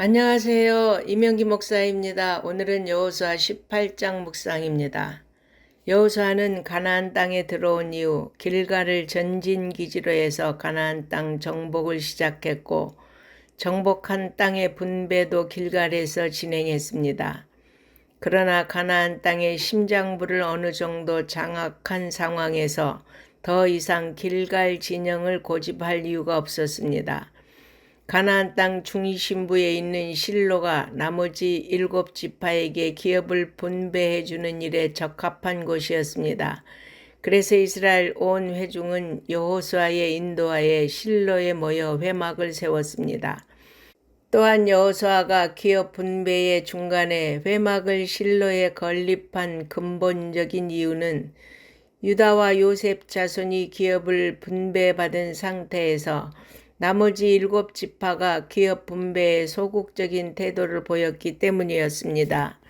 안녕하세요. 이명기 목사입니다. 오늘은 여호수아 18장 묵상입니다. 여호수아는 가나안 땅에 들어온 이후 길갈을 전진 기지로 해서 가나안 땅 정복을 시작했고 정복한 땅의 분배도 길갈에서 진행했습니다. 그러나 가나안 땅의 심장부를 어느 정도 장악한 상황에서 더 이상 길갈 진영을 고집할 이유가 없었습니다. 가나안 땅 중심부에 있는 실로가 나머지 7지파에게 기업을 분배해 주는 일에 적합한 곳이었습니다. 그래서 이스라엘 온 회중은 여호수아의 인도하에 실로에 모여 회막을 세웠습니다. 또한 여호수아가 기업 분배의 중간에 회막을 실로에 건립한 근본적인 이유는 유다와 요셉 자손이 기업을 분배받은 상태에서 나머지 7지파가 기업 분배에 소극적인 태도를 보였기 때문이었습니다.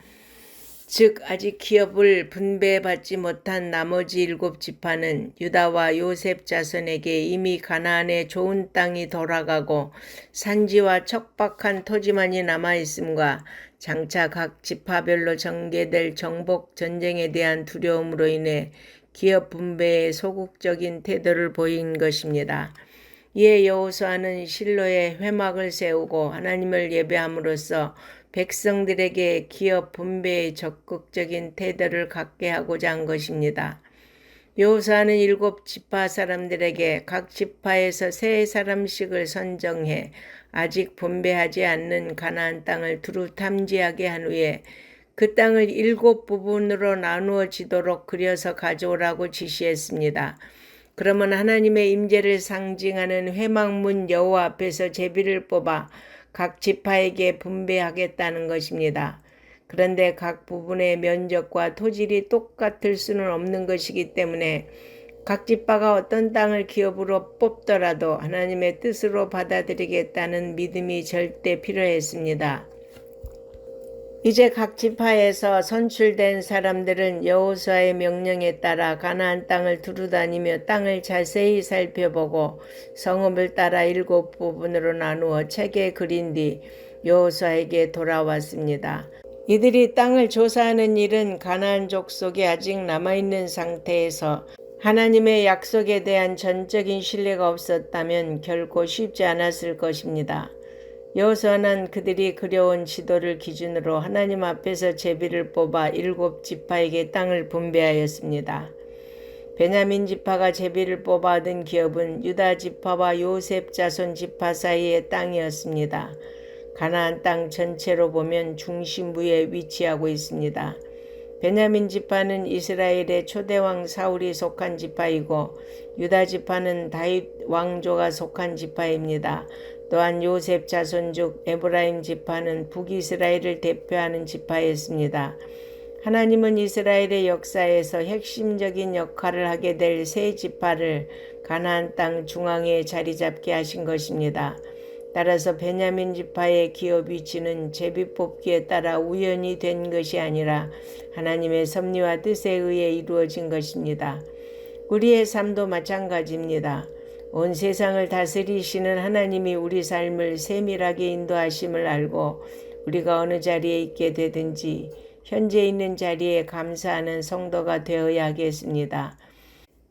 즉 아직 기업을 분배받지 못한 나머지 7지파는 유다와 요셉 자손에게 이미 가나안의 좋은 땅이 돌아가고 산지와 척박한 토지만이 남아있음과 장차 각 지파별로 전개될 정복 전쟁에 대한 두려움으로 인해 기업 분배에 소극적인 태도를 보인 것입니다. 이에 여호수아는 실로에 회막을 세우고 하나님을 예배함으로써 백성들에게 기업 분배에 적극적인 태도를 갖게 하고자 한 것입니다. 여호수아는 7지파 사람들에게 각 지파에서 3사람씩을 선정해 아직 분배하지 않는 가나안 땅을 두루 탐지하게 한 후에 그 땅을 7부분으로 나누어지도록 그려서 가져오라고 지시했습니다. 그러면 하나님의 임재를 상징하는 회막문 여호와 앞에서 제비를 뽑아 각 지파에게 분배하겠다는 것입니다. 그런데 각 부분의 면적과 토질이 똑같을 수는 없는 것이기 때문에 각 지파가 어떤 땅을 기업으로 뽑더라도 하나님의 뜻으로 받아들이겠다는 믿음이 절대 필요했습니다. 이제 각 지파에서 선출된 사람들은 여호수아의 명령에 따라 가나안 땅을 두루다니며 땅을 자세히 살펴보고 성읍을 따라 7부분으로 나누어 책에 그린 뒤 여호수아에게 돌아왔습니다. 이들이 땅을 조사하는 일은 가나안 족속에 아직 남아있는 상태에서 하나님의 약속에 대한 전적인 신뢰가 없었다면 결코 쉽지 않았을 것입니다. 여호수아는 그들이 그려온 지도를 기준으로 하나님 앞에서 제비를 뽑아 7지파에게 땅을 분배하였습니다. 베냐민 지파가 제비를 뽑아 얻은 기업은 유다 지파와 요셉 자손 지파 사이의 땅이었습니다. 가나안 땅 전체로 보면 중심부에 위치하고 있습니다. 베냐민 지파는 이스라엘의 초대왕 사울이 속한 지파이고 유다 지파는 다윗 왕조가 속한 지파입니다. 또한 요셉 자손 중 에브라임 지파는 북이스라엘을 대표하는 지파였습니다. 하나님은 이스라엘의 역사에서 핵심적인 역할을 하게 될 세 지파를 가나안 땅 중앙에 자리 잡게 하신 것입니다. 따라서 베냐민 지파의 기업 위치는 제비 뽑기에 따라 우연히 된 것이 아니라 하나님의 섭리와 뜻에 의해 이루어진 것입니다. 우리의 삶도 마찬가지입니다. 온 세상을 다스리시는 하나님이 우리 삶을 세밀하게 인도하심을 알고 우리가 어느 자리에 있게 되든지 현재 있는 자리에 감사하는 성도가 되어야 하겠습니다.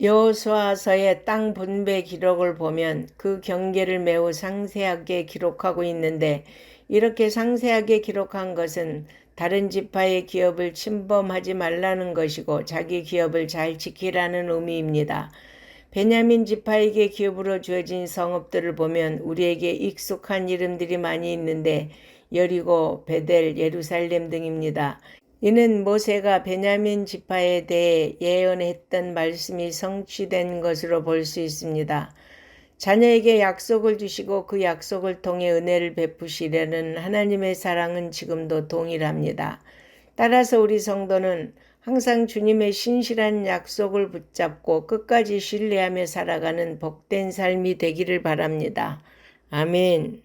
여호수아서의 땅 분배 기록을 보면 그 경계를 매우 상세하게 기록하고 있는데 이렇게 상세하게 기록한 것은 다른 지파의 기업을 침범하지 말라는 것이고 자기 기업을 잘 지키라는 의미입니다. 베냐민 지파에게 기업으로 주어진 성읍들을 보면 우리에게 익숙한 이름들이 많이 있는데 여리고, 베델, 예루살렘 등입니다. 이는 모세가 베냐민 지파에 대해 예언했던 말씀이 성취된 것으로 볼 수 있습니다. 자녀에게 약속을 주시고 그 약속을 통해 은혜를 베푸시려는 하나님의 사랑은 지금도 동일합니다. 따라서 우리 성도는 항상 주님의 신실한 약속을 붙잡고 끝까지 신뢰하며 살아가는 복된 삶이 되기를 바랍니다. 아멘.